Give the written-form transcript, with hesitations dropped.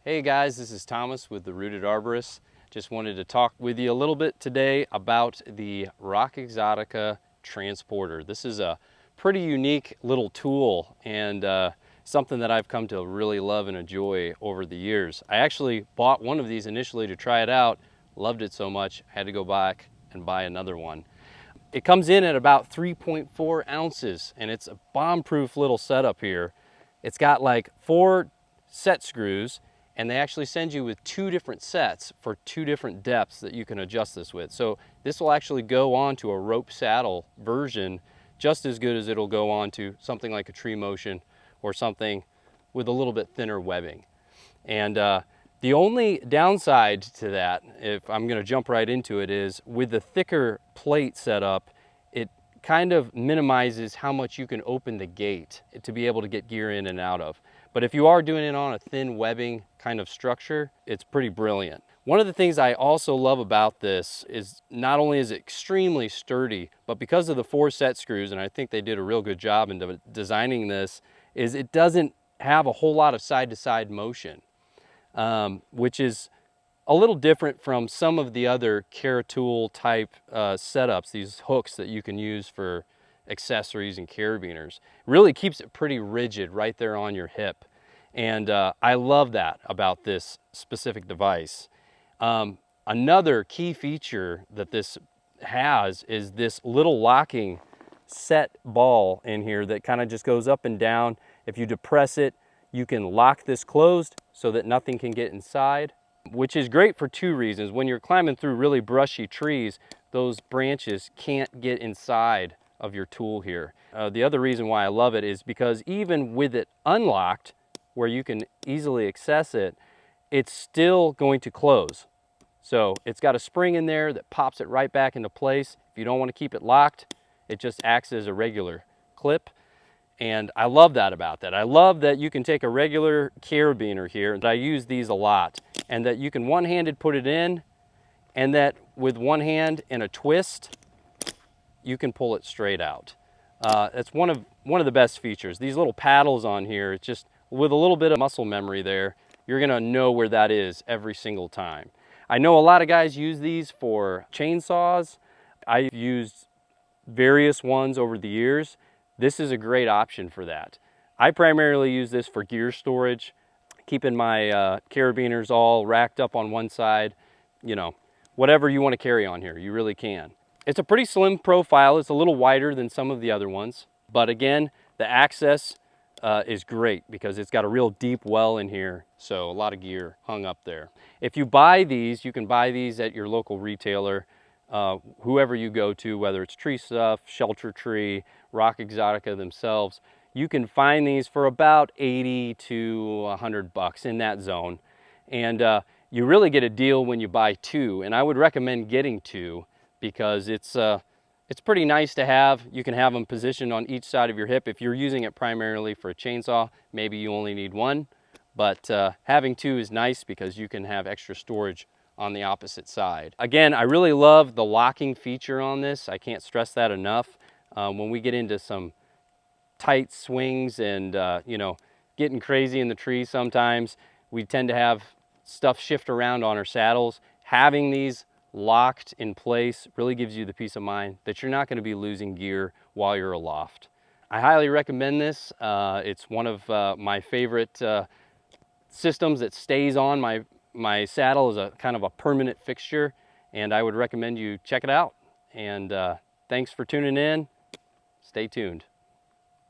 Hey guys, this is Thomas with the Rooted Arborist. Just wanted to talk with you a little bit today about the Rock Exotica Transporter. This is a pretty unique little tool and something that I've come to really love and enjoy over the years. I actually bought one of these initially to try it out, loved it so much, had to go back and buy another one. It comes in at about 3.4 ounces and it's a bomb-proof little setup here. It's got like 4 set screws, and they actually send you with 2 different sets for 2 different depths that you can adjust this with. So this will actually go on to a rope saddle version just as good as it'll go on to something like a tree motion or something with a little bit thinner webbing. And the only downside to that, if I'm going to jump right into it, is with the thicker plate setup, it kind of minimizes how much you can open the gate to be able to get gear in and out of. But if you are doing it on a thin webbing kind of structure, it's pretty brilliant. One of the things I also love about this is not only is it extremely sturdy, but because of the 4 set screws, and I think they did a real good job in designing this, is it doesn't have a whole lot of side-to-side motion. Which is a little different from some of the other Caratool type setups, these hooks that you can use for accessories and carabiners. Really keeps it pretty rigid right there on your hip. And I love that about this specific device. Another key feature that this has is this little locking set ball in here that kind of just goes up and down. If you depress it, you can lock this closed so that nothing can get inside, which is great for 2 reasons. When you're climbing through really brushy trees, those branches can't get inside of your tool here. The other reason why I love it is because even with it unlocked, where you can easily access it, it's still going to close. So it's got a spring in there that pops it right back into place. If you don't want to keep it locked, it just acts as a regular clip. And I love that about that. I love that you can take a regular carabiner here, and I use these a lot, and that you can one-handed put it in, and that with one hand and a twist, you can pull it straight out. That's one of the best features. These little paddles on here, it's just with a little bit of muscle memory there, you're gonna know where that is every single time. I know a lot of guys use these for chainsaws. I've used various ones over the years. This is a great option for that. I primarily use this for gear storage, keeping my carabiners all racked up on one side. You know, whatever you want to carry on here, you really can. It's a pretty slim profile. It's a little wider than some of the other ones. But again, the access is great because it's got a real deep well in here. So a lot of gear hung up there. If you buy these, you can buy these at your local retailer. Whoever you go to, whether it's Tree Stuff, Shelter Tree, Rock Exotica themselves, you can find these for about 80 to 100 bucks in that zone. And you really get a deal when you buy 2, and I would recommend getting 2 because it's pretty nice to have. You can have them positioned on each side of your hip. If you're using it primarily for a chainsaw, maybe you only need 1, but having 2 is nice because you can have extra storage on the opposite side. Again, I really love the locking feature on this. I can't stress that enough. When we get into some tight swings and you know, getting crazy in the trees sometimes, we tend to have stuff shift around on our saddles. Having these locked in place really gives you the peace of mind that you're not going to be losing gear while you're aloft. I highly recommend this. It's one of my favorite systems that stays on my saddle as a kind of a permanent fixture, and I would recommend you check it out. And thanks for tuning in. Stay tuned.